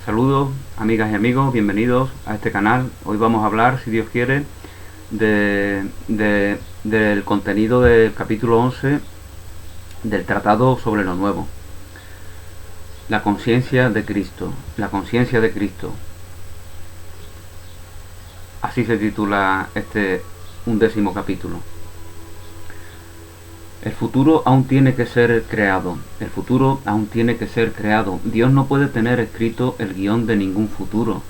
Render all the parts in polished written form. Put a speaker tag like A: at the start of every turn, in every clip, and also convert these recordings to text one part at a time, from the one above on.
A: Saludos amigas y amigos, bienvenidos a este canal. Hoy vamos a hablar, si Dios quiere, del contenido del capítulo 11 del Tratado sobre lo Nuevo. La conciencia de Cristo, la conciencia de Cristo. Así se titula este 11º capítulo. El futuro aún tiene que ser creado. El futuro aún tiene que ser creado. Dios no puede tener escrito el guión de ningún futuro.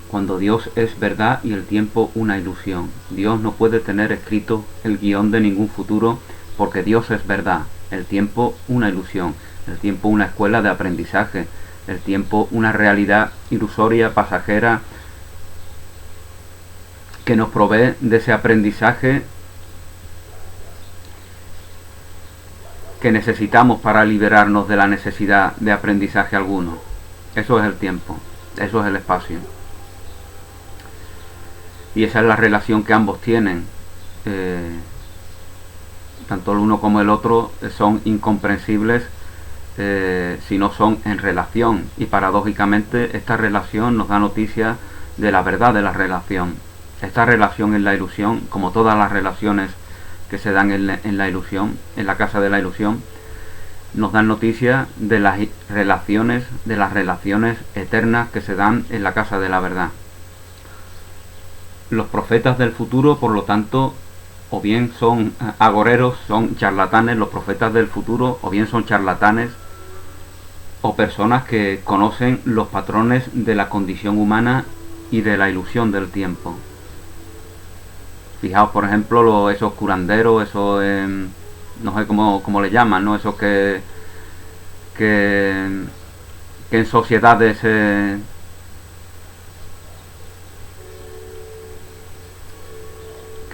A: Cuando Dios es verdad y el tiempo una ilusión. Dios no puede tener escrito el guión de ningún futuro porque Dios es verdad. El tiempo una ilusión. El tiempo una escuela de aprendizaje. El tiempo una realidad ilusoria, pasajera, que nos provee de ese aprendizaje que necesitamos para liberarnos de la necesidad de aprendizaje alguno. Eso es el tiempo, eso es el espacio. Y esa es la relación que ambos tienen. Tanto el uno como el otro son incomprensibles si no son en relación. Y paradójicamente esta relación nos da noticia de la verdad de la relación. Esta relación es la ilusión, como todas las relaciones que se dan en la ilusión, en la casa de la ilusión, nos dan noticia de las relaciones eternas que se dan en la casa de la verdad. Los profetas del futuro, por lo tanto, o bien son agoreros, son charlatanes, los profetas del futuro, o bien son charlatanes, o personas que conocen los patrones de la condición humana y de la ilusión del tiempo. Fijaos, por ejemplo, esos curanderos, esos, no sé cómo le llaman, ¿no? Esos que en sociedades que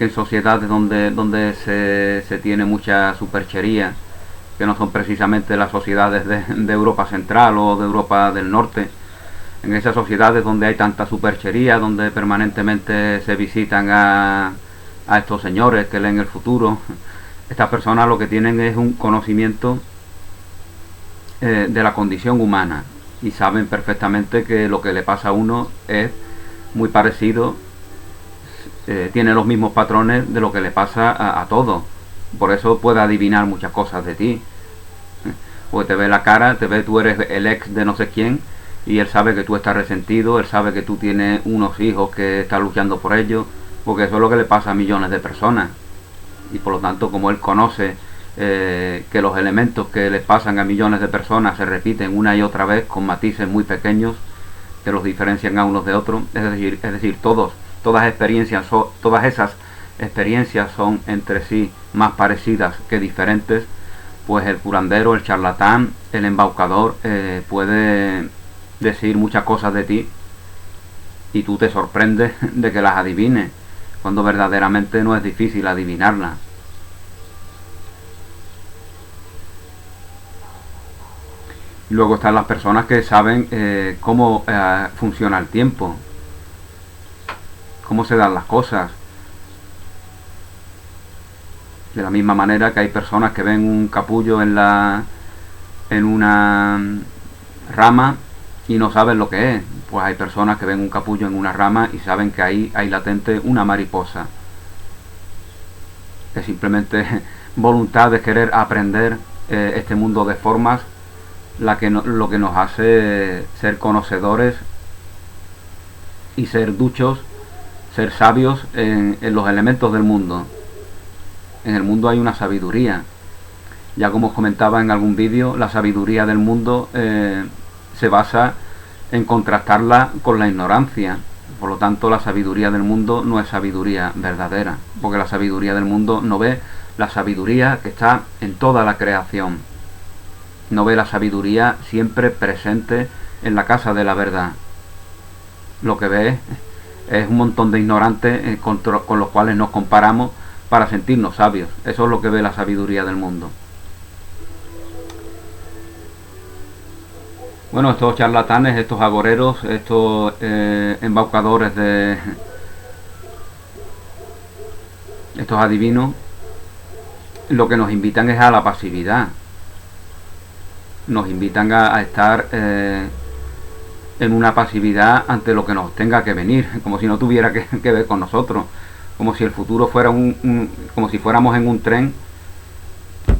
A: en sociedades donde se tiene mucha superchería, que no son precisamente las sociedades de Europa Central o de Europa del Norte. En esas sociedades donde hay tanta superchería, donde permanentemente se visitan a estos señores que leen el futuro, estas personas lo que tienen es un conocimiento de la condición humana y saben perfectamente que lo que le pasa a uno es muy parecido, tiene los mismos patrones de lo que le pasa a todos. Por eso puede adivinar muchas cosas de ti, porque te ve la cara, te ve, tú eres el ex de no sé quién, y él sabe que tú estás resentido, él sabe que tú tienes unos hijos que estás luchando por ellos, porque eso es lo que le pasa a millones de personas. Y por lo tanto, como él conoce que los elementos que les pasan a millones de personas se repiten una y otra vez con matices muy pequeños que los diferencian a unos de otros, es decir, todas esas experiencias son entre sí más parecidas que diferentes, pues el curandero, el charlatán, el embaucador puede decir muchas cosas de ti y tú te sorprendes de que las adivines, cuando verdaderamente no es difícil adivinarla. Y luego están las personas que saben cómo funciona el tiempo, cómo se dan las cosas. De la misma manera que hay personas que ven un capullo en una rama y no saben lo que es. Pues hay personas que ven un capullo en una rama y saben que ahí hay latente una mariposa. Es simplemente voluntad de querer aprender este mundo de formas lo que nos hace ser conocedores y ser duchos, ser sabios en los elementos del mundo. En el mundo hay una sabiduría. Ya como os comentaba en algún vídeo, la sabiduría del mundo se basa en contrastarla con la ignorancia. Por lo tanto, la sabiduría del mundo no es sabiduría verdadera, porque la sabiduría del mundo no ve la sabiduría que está en toda la creación, no ve la sabiduría siempre presente en la casa de la verdad. Lo que ve es un montón de ignorantes con los cuales nos comparamos para sentirnos sabios. Eso es lo que ve la sabiduría del mundo. Bueno, estos charlatanes, estos agoreros, estos embaucadores estos adivinos, lo que nos invitan es a la pasividad. Nos invitan a estar en una pasividad ante lo que nos tenga que venir, como si no tuviera que ver con nosotros, como si el futuro fuera como si fuéramos en un tren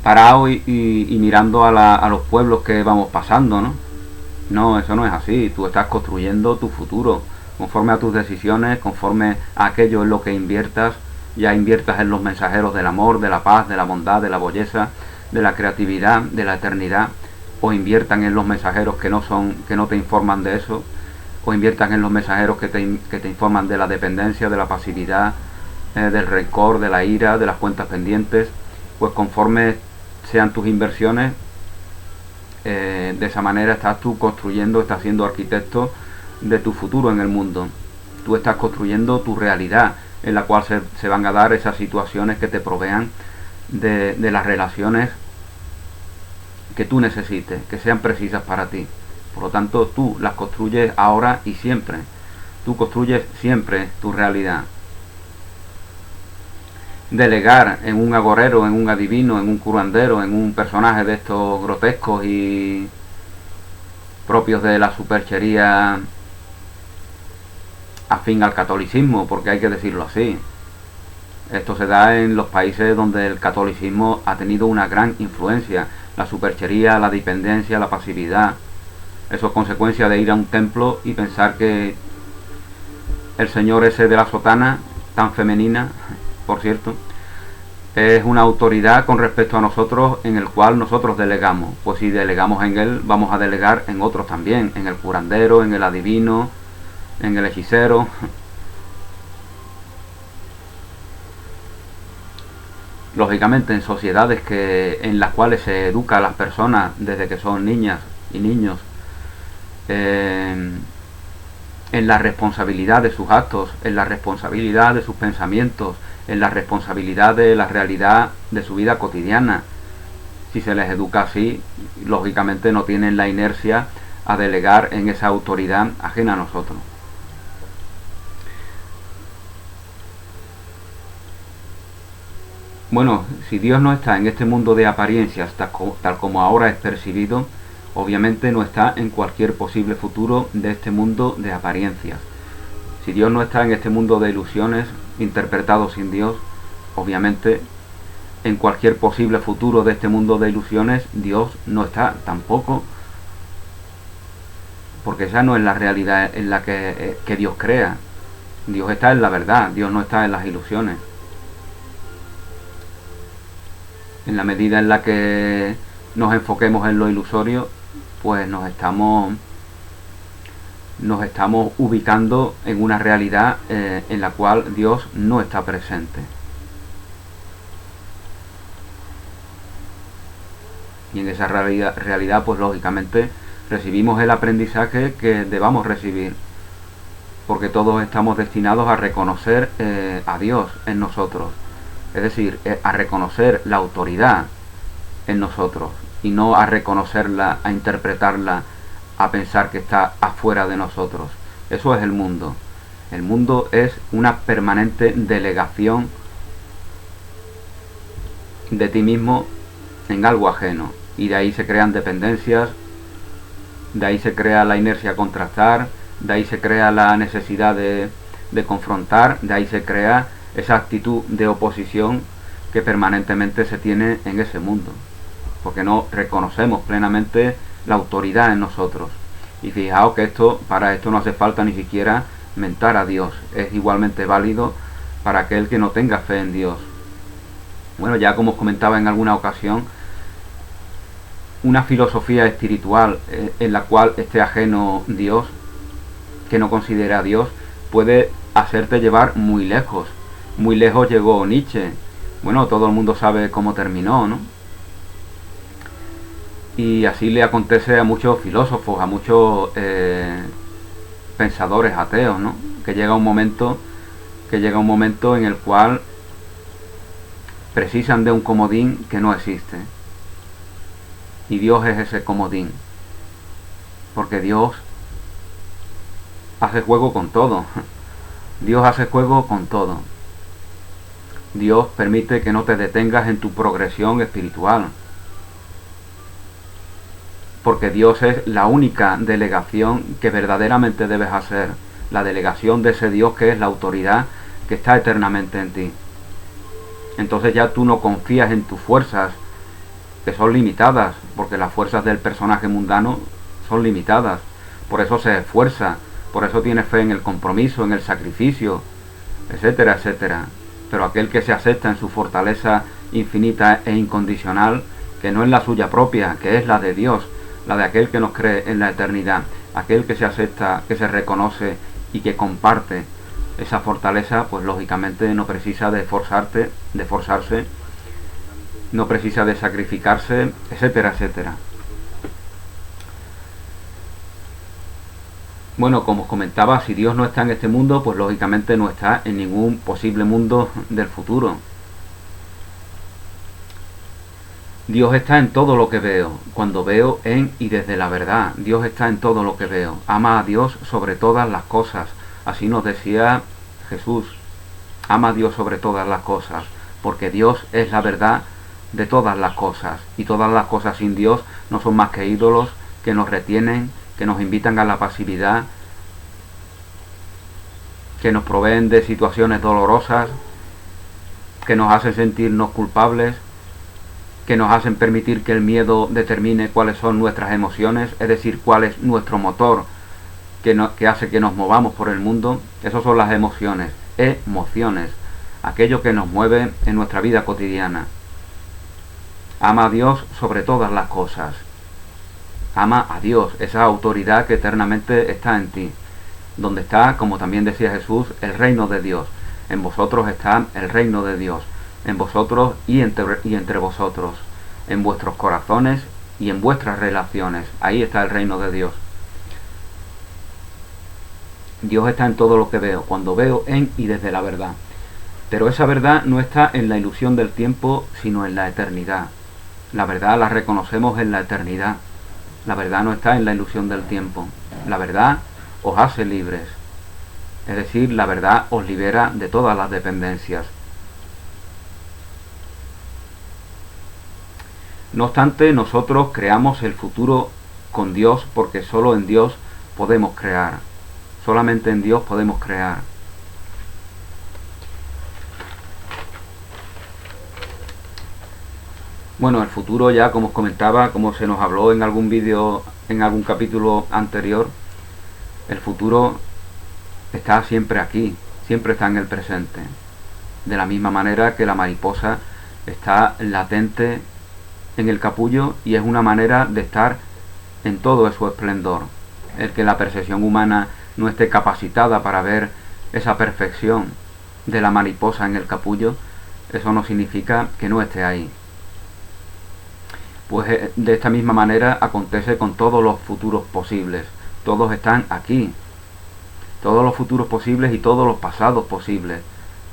A: parado y mirando a los pueblos que vamos pasando, ¿no? No, eso no es así. Tú estás construyendo tu futuro conforme a tus decisiones, conforme a aquello en lo que inviertas. Ya inviertas en los mensajeros del amor, de la paz, de la bondad, de la belleza, de la creatividad, de la eternidad, o inviertan en los mensajeros que no te informan de eso, o inviertan en los mensajeros que te informan de la dependencia, de la pasividad, del rencor, de la ira, de las cuentas pendientes. Pues conforme sean tus inversiones, de esa manera estás tú construyendo, estás siendo arquitecto de tu futuro en el mundo. Tú estás construyendo tu realidad, en la cual se van a dar esas situaciones que te provean de las relaciones que tú necesites, que sean precisas para ti. Por lo tanto, tú las construyes ahora y siempre. Tú construyes siempre tu realidad. Delegar en un agorero, en un adivino, en un curandero, en un personaje de estos grotescos y propios de la superchería afín al catolicismo, porque hay que decirlo así. Esto se da en los países donde el catolicismo ha tenido una gran influencia. La superchería, la dependencia, la pasividad. Eso es consecuencia de ir a un templo y pensar que el señor ese de la sotana, tan femenina, por cierto, es una autoridad con respecto a nosotros en el cual nosotros delegamos. Pues si delegamos en él, vamos a delegar en otros también, en el curandero, en el adivino, en el hechicero. Lógicamente en sociedades en las cuales se educa a las personas desde que son niñas y niños en la responsabilidad de sus actos, en la responsabilidad de sus pensamientos, en la responsabilidad de la realidad de su vida cotidiana. Si se les educa así, lógicamente no tienen la inercia a delegar en esa autoridad ajena a nosotros. Bueno, si Dios no está en este mundo de apariencias tal como ahora es percibido, obviamente no está en cualquier posible futuro de este mundo de apariencias. Si Dios no está en este mundo de ilusiones, interpretado sin Dios, obviamente en cualquier posible futuro de este mundo de ilusiones, Dios no está tampoco, porque esa no es la realidad en la que Dios crea. Dios está en la verdad, Dios no está en las ilusiones. En la medida en la que nos enfoquemos en lo ilusorio, pues nos estamos ubicando en una realidad en la cual Dios no está presente. Y en esa realidad, pues lógicamente recibimos el aprendizaje que debamos recibir, porque todos estamos destinados a reconocer a Dios en nosotros. Es decir, a reconocer la autoridad en nosotros y no a reconocerla, a interpretarla, a pensar que está afuera de nosotros. Eso es el mundo. El mundo es una permanente delegación de ti mismo en algo ajeno. Y de ahí se crean dependencias, de ahí se crea la inercia a contrastar, de ahí se crea la necesidad de confrontar, de ahí se crea esa actitud de oposición que permanentemente se tiene en ese mundo, porque no reconocemos plenamente la autoridad en nosotros. Y fijaos que para esto no hace falta ni siquiera mentar a Dios, es igualmente válido para aquel que no tenga fe en Dios. Bueno, ya como os comentaba en alguna ocasión, una filosofía espiritual en la cual esté ajeno Dios, que no considera a Dios, puede hacerte llevar muy lejos. Muy lejos llegó Nietzsche. Bueno, todo el mundo sabe cómo terminó, ¿no? Y así le acontece a muchos filósofos, a muchos pensadores ateos, ¿no? Que llega un momento en el cual precisan de un comodín que no existe. Y Dios es ese comodín. Porque Dios hace juego con todo. Dios hace juego con todo. Dios permite que no te detengas en tu progresión espiritual. porque Dios es la única delegación que verdaderamente debes hacer, la delegación de ese Dios que es la autoridad que está eternamente en ti. Entonces ya tú no confías en tus fuerzas, que son limitadas, porque las fuerzas del personaje mundano son limitadas. Por eso se esfuerza, por eso tiene fe en el compromiso, en el sacrificio, etcétera, etcétera. Pero aquel que se acepta en su fortaleza infinita e incondicional, que no es la suya propia, que es la de Dios, la de aquel que nos cree en la eternidad, aquel que se acepta, que se reconoce y que comparte esa fortaleza, pues lógicamente no precisa de esforzarse, no precisa de sacrificarse, etcétera, etcétera. Bueno, como os comentaba, si Dios no está en este mundo, pues lógicamente no está en ningún posible mundo del futuro. Dios está en todo lo que veo, cuando veo en y desde la verdad. Dios está en todo lo que veo. Ama a Dios sobre todas las cosas. Así nos decía Jesús. Ama a Dios sobre todas las cosas, porque Dios es la verdad de todas las cosas. Y todas las cosas sin Dios no son más que ídolos que nos retienen, que nos invitan a la pasividad, que nos proveen de situaciones dolorosas, que nos hacen sentirnos culpables, que nos hacen permitir que el miedo determine cuáles son nuestras emociones, es decir, cuál es nuestro motor que hace que nos movamos por el mundo. Esas son las emociones, aquello que nos mueve en nuestra vida cotidiana. Ama a Dios sobre todas las cosas. Ama a Dios, esa autoridad que eternamente está en ti, donde está, como también decía Jesús, el reino de Dios. En vosotros está el reino de Dios, en vosotros y entre vosotros, en vuestros corazones y en vuestras relaciones. Ahí está el reino de Dios. Dios está en todo lo que veo, cuando veo en y desde la verdad. Pero esa verdad no está en la ilusión del tiempo, sino en la eternidad. La verdad la reconocemos en la eternidad. La verdad no está en la ilusión del tiempo. La verdad os hace libres. Es decir, la verdad os libera de todas las dependencias. No obstante, nosotros creamos el futuro con Dios, porque solo en Dios podemos crear. Solamente en Dios podemos crear. Bueno, el futuro ya, como os comentaba, como se nos habló en algún vídeo, en algún capítulo anterior, el futuro está siempre aquí, siempre está en el presente. De la misma manera que la mariposa está latente en el capullo y es una manera de estar en todo su esplendor. El que la percepción humana no esté capacitada para ver esa perfección de la mariposa en el capullo, eso no significa que no esté ahí. Pues de esta misma manera acontece con todos los futuros posibles. Todos están aquí. Todos los futuros posibles y todos los pasados posibles.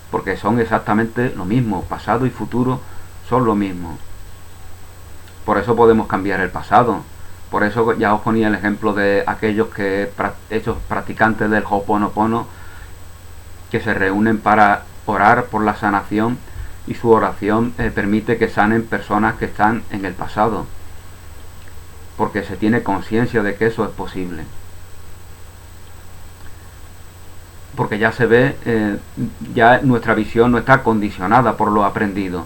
A: Porque son exactamente lo mismo. Pasado y futuro son lo mismo. Por eso podemos cambiar el pasado. Por eso ya os ponía el ejemplo de aquellos practicantes del Ho'oponopono que se reúnen para orar por la sanación, y su oración permite que sanen personas que están en el pasado, porque se tiene conciencia de que eso es posible, porque ya se ve, ya nuestra visión no está condicionada por lo aprendido,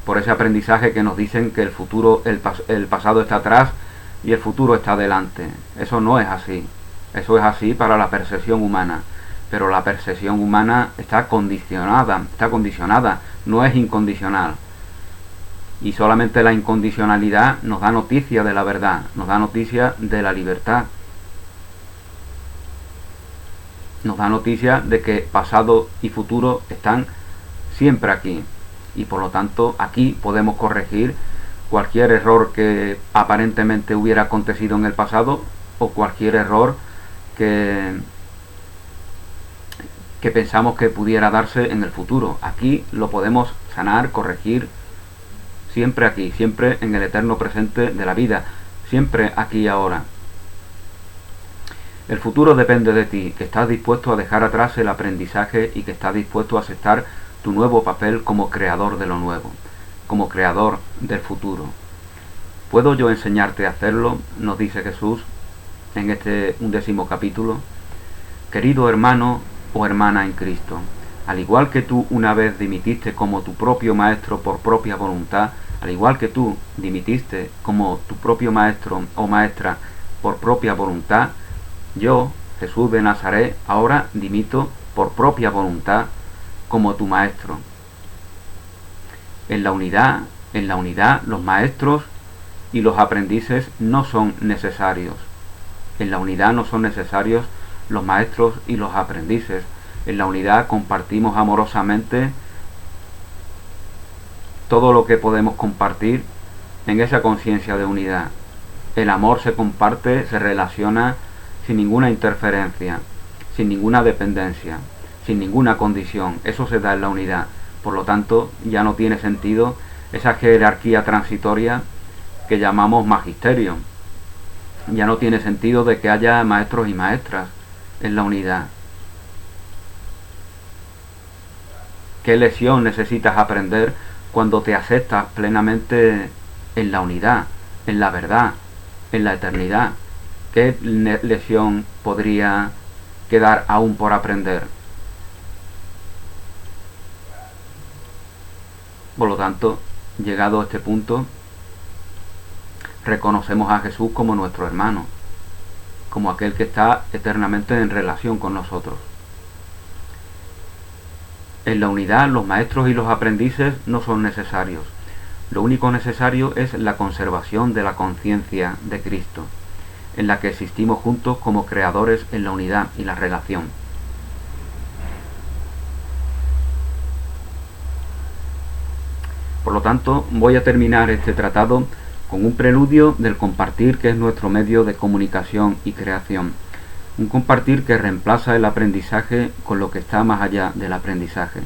A: por ese aprendizaje que nos dicen que el pasado está atrás y el futuro está adelante. Eso no es así. Eso es así para la percepción humana, pero la percepción humana está condicionada, no es incondicional. Y solamente la incondicionalidad nos da noticia de la verdad, nos da noticia de la libertad. Nos da noticia de que pasado y futuro están siempre aquí. Y por lo tanto aquí podemos corregir cualquier error que aparentemente hubiera acontecido en el pasado o cualquier error que pensamos que pudiera darse en el futuro. Aquí lo podemos sanar, corregir, siempre aquí, siempre en el eterno presente de la vida, siempre aquí y ahora. El futuro depende de ti, que estás dispuesto a dejar atrás el aprendizaje y que estás dispuesto a aceptar tu nuevo papel como creador de lo nuevo, como creador del futuro. ¿Puedo yo enseñarte a hacerlo?, nos dice Jesús en este 11º capítulo. Querido hermano o hermana en Cristo, al igual que tú una vez dimitiste como tu propio maestro por propia voluntad, al igual que tú dimitiste como tu propio maestro o maestra por propia voluntad, yo, Jesús de Nazaret, ahora dimito por propia voluntad como tu maestro. En la unidad, los maestros y los aprendices no son necesarios. En la unidad no son necesarios los maestros y los aprendices. En la unidad compartimos amorosamente todo lo que podemos compartir en esa conciencia de unidad. El amor se comparte, se relaciona sin ninguna interferencia, sin ninguna dependencia, sin ninguna condición. Eso se da en la unidad. Por lo tanto, ya no tiene sentido esa jerarquía transitoria que llamamos magisterio. Ya no tiene sentido de que haya maestros y maestras en la unidad. ¿Qué lección necesitas aprender cuando te aceptas plenamente en la unidad, en la verdad, en la eternidad? ¿Qué lección podría quedar aún por aprender? Por lo tanto, llegado a este punto, reconocemos a Jesús como nuestro hermano, como aquel que está eternamente en relación con nosotros. En la unidad, los maestros y los aprendices no son necesarios. Lo único necesario es la conservación de la conciencia de Cristo, en la que existimos juntos como creadores en la unidad y la relación. Por lo tanto, voy a terminar este tratado con un preludio del compartir, que es nuestro medio de comunicación y creación. Un compartir que reemplaza el aprendizaje con lo que está más allá del aprendizaje.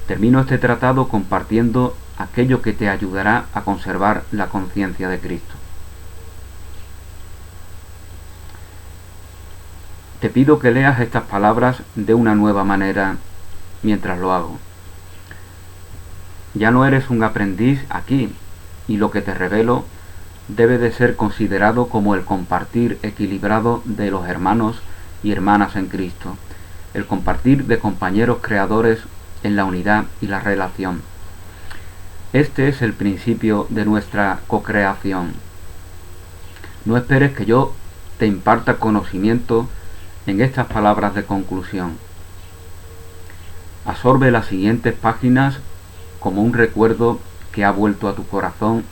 A: Termino este tratado compartiendo aquello que te ayudará a conservar la conciencia de Cristo. Te pido que leas estas palabras de una nueva manera mientras lo hago. Ya no eres un aprendiz aquí, y lo que te revelo debe de ser considerado como el compartir equilibrado de los hermanos y hermanas en Cristo, el compartir de compañeros creadores en la unidad y la relación. Este es el principio de nuestra cocreación. No esperes que yo te imparta conocimiento en estas palabras de conclusión. Absorbe las siguientes páginas como un recuerdo que ha vuelto a tu corazón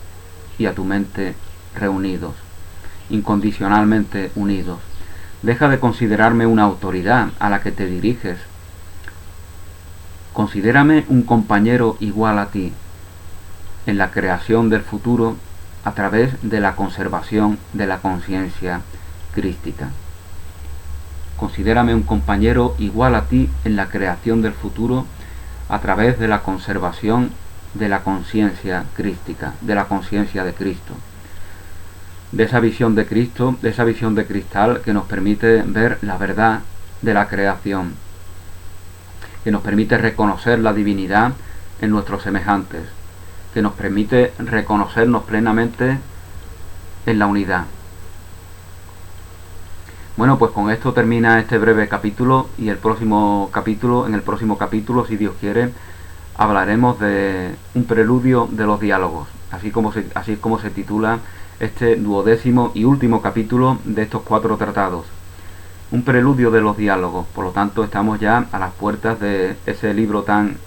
A: y a tu mente reunidos, incondicionalmente unidos. Deja de considerarme una autoridad a la que te diriges. Considérame un compañero igual a ti en la creación del futuro a través de la conservación de la conciencia crística. Considérame un compañero igual a ti en la creación del futuro a través de la conservación de la conciencia crística, de la conciencia de Cristo, de esa visión de Cristo, de esa visión de cristal que nos permite ver la verdad de la creación, que nos permite reconocer la divinidad en nuestros semejantes, que nos permite reconocernos plenamente en la unidad. Bueno, pues con esto termina este breve capítulo, y en el próximo capítulo, si Dios quiere, hablaremos de un preludio de los diálogos, así es como se titula este 12º y último capítulo de estos 4 tratados. Un preludio de los diálogos. Por lo tanto, estamos ya a las puertas de ese libro tan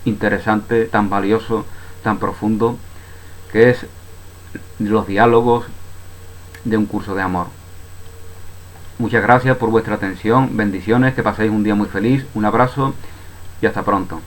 A: interesante, tan valioso, tan profundo, que es los diálogos de un curso de amor. Muchas gracias por vuestra atención, bendiciones, que paséis un día muy feliz, un abrazo y hasta pronto.